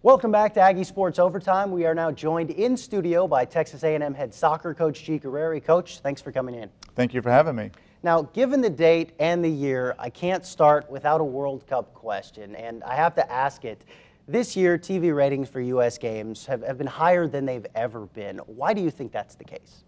Welcome back to Aggie Sports Overtime. We are now joined in studio by Texas A&M head soccer coach G. Guerrieri. Coach, thanks for coming in. Thank you for having me. Now, given the date and the year, I can't start without a World Cup question, and I have to ask it. This year, TV ratings for U.S. games have been higher than they've ever been. Why do you think that's the case?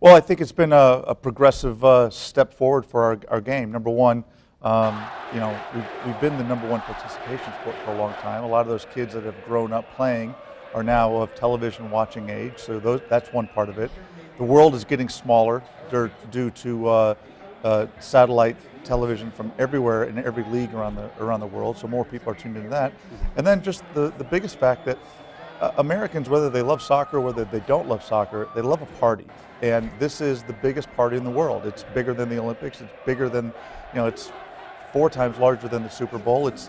Well, I think it's been a progressive step forward for our game. Number one, we've been the number one participation sport for a long time. A lot of those kids that have grown up playing are now of television watching age, so that's one part of it. The world is getting smaller due to satellite television from everywhere in every league around the world, so more people are tuned into that. And then just the biggest fact that Americans, whether they love soccer or whether they don't love soccer, they love a party. And this is the biggest party in the world. It's bigger than the Olympics. It's bigger than, it's 4 times larger than the Super Bowl. It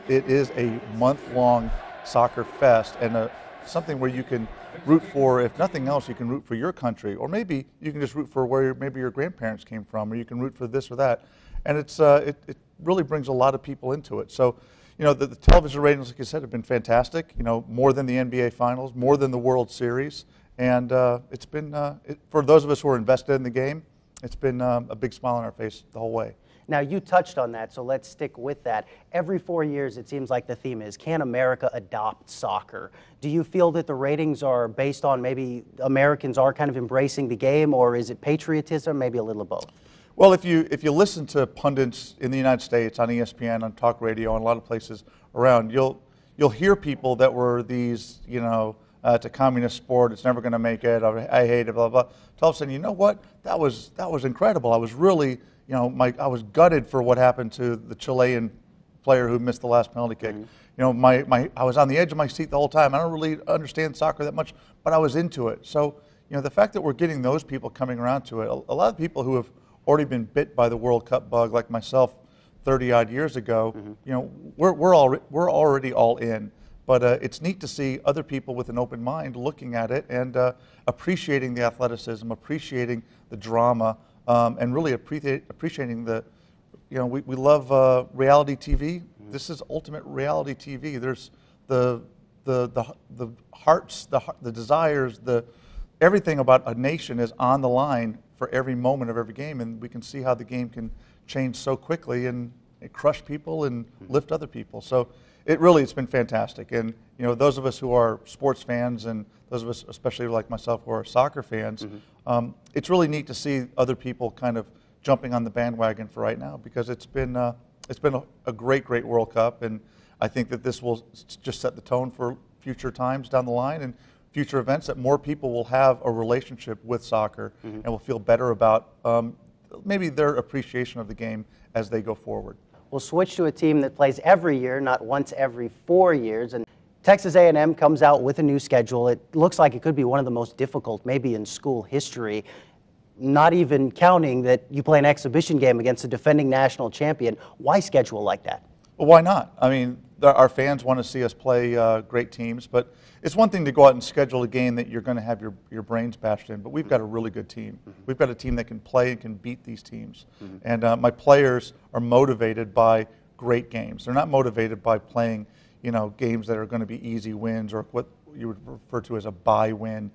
is a month-long soccer fest and something where you can root for, if nothing else, you can root for your country, or maybe you can just root for where maybe your grandparents came from, or you can root for this or that. And it really brings a lot of people into it. So, the television ratings, like I said, have been fantastic. More than the NBA Finals, more than the World Series. And it's been, for those of us who are invested in the game, it's been a big smile on our face the whole way. Now, you touched on that, so let's stick with that. Every 4 years, it seems like the theme is, can America adopt soccer? Do you feel that the ratings are based on maybe Americans are kind of embracing the game, or is it patriotism, maybe a little of both? Well, if you listen to pundits in the United States, on ESPN, on talk radio, and a lot of places around, you'll hear people that were these, it's a communist sport, it's never going to make it, I hate it, blah, blah, blah. All of a sudden, you know what? That was incredible. I was really, I was gutted for what happened to the Chilean player who missed the last penalty kick. I was on the edge of my seat the whole time. I don't really understand soccer that much, but I was into it. So, the fact that we're getting those people coming around to it, a lot of people who have already been bit by the World Cup bug, like myself 30-odd years ago, we're already all in. But it's neat to see other people with an open mind looking at it and appreciating the athleticism, appreciating the drama, and really appreciating we love reality TV. This is ultimate reality TV. There's the hearts, the desires, everything about a nation is on the line for every moment of every game, and we can see how the game can change so quickly and crush people and lift other people. So it's been fantastic. And those of us who are sports fans, and those of us, especially like myself, who are soccer fans, it's really neat to see other people kind of jumping on the bandwagon for right now, because it's been a great World Cup, and I think that this will just set the tone for future times down the line and future events, that more people will have a relationship with soccer and will feel better about maybe their appreciation of the game as they go forward. We'll switch to a team that plays every year, not once every 4 years. And Texas A&M comes out with a new schedule. It looks like it could be one of the most difficult, maybe in school history, not even counting that you play an exhibition game against a defending national champion. Why schedule like that? Well, why not? I mean, our fans want to see us play great teams, but it's one thing to go out and schedule a game that you're going to have your brains bashed in, but we've got a really good team. We've got a team that can play and can beat these teams. And my players are motivated by great games. They're not motivated by playing, games that are going to be easy wins, or what you would refer to as a bye win,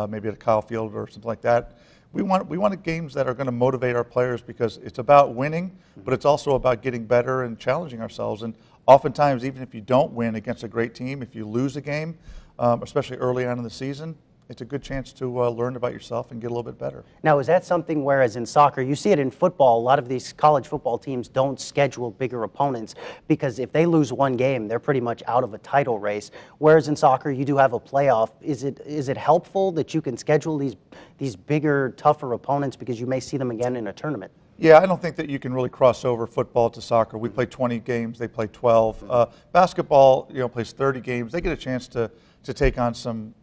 maybe at a Kyle Field or something like that. We want games that are going to motivate our players, because it's about winning, but it's also about getting better and challenging ourselves. And oftentimes, even if you don't win against a great team, if you lose a game, especially early on in the season, it's a good chance to learn about yourself and get a little bit better. Now, is that something, whereas in soccer, you see it in football, a lot of these college football teams don't schedule bigger opponents, because if they lose one game, they're pretty much out of a title race. Whereas in soccer, you do have a playoff. Is it helpful that you can schedule these bigger, tougher opponents, because you may see them again in a tournament? Yeah, I don't think that you can really cross over football to soccer. We play 20 games, they play 12. Basketball, plays 30 games. They get a chance to take on some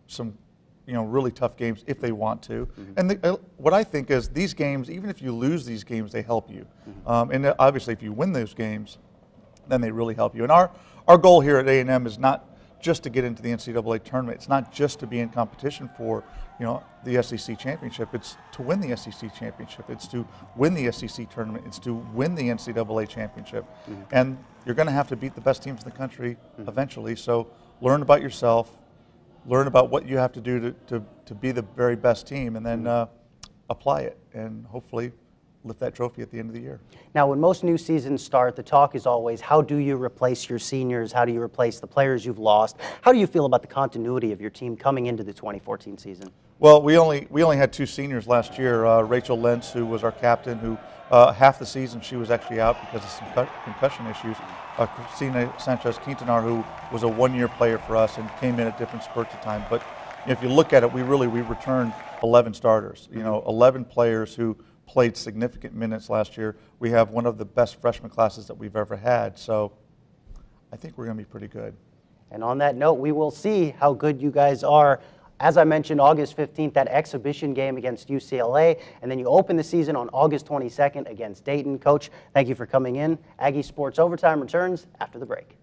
really tough games if they want to. And what I think is, these games, even if you lose these games, they help you. And obviously, if you win those games, then they really help you. And our goal here at A&M is not just to get into the NCAA tournament. It's not just to be in competition for the SEC championship. It's to win the SEC championship. It's to win the SEC tournament. It's to win the NCAA championship. And you're going to have to beat the best teams in the country eventually. So learn about yourself, learn about what you have to do to be the very best team, and then apply it, and hopefully lift that trophy at the end of the year. Now, when most new seasons start, the talk is always, how do you replace your seniors? How do you replace the players you've lost? How do you feel about the continuity of your team coming into the 2014 season? Well, we only had 2 seniors last year. Rachel Lentz, who was our captain, who half the season she was actually out because of some concussion issues. Christina Sanchez-Quintanar, who was a 1-year player for us and came in at different spurts of time. But if you look at it, we returned 11 starters. 11 players who played significant minutes last year. We have one of the best freshman classes that we've ever had. So I think we're going to be pretty good. And on that note, we will see how good you guys are. As I mentioned, August 15th, that exhibition game against UCLA, and then you open the season on August 22nd against Dayton. Coach, thank you for coming in. Aggie Sports Overtime returns after the break.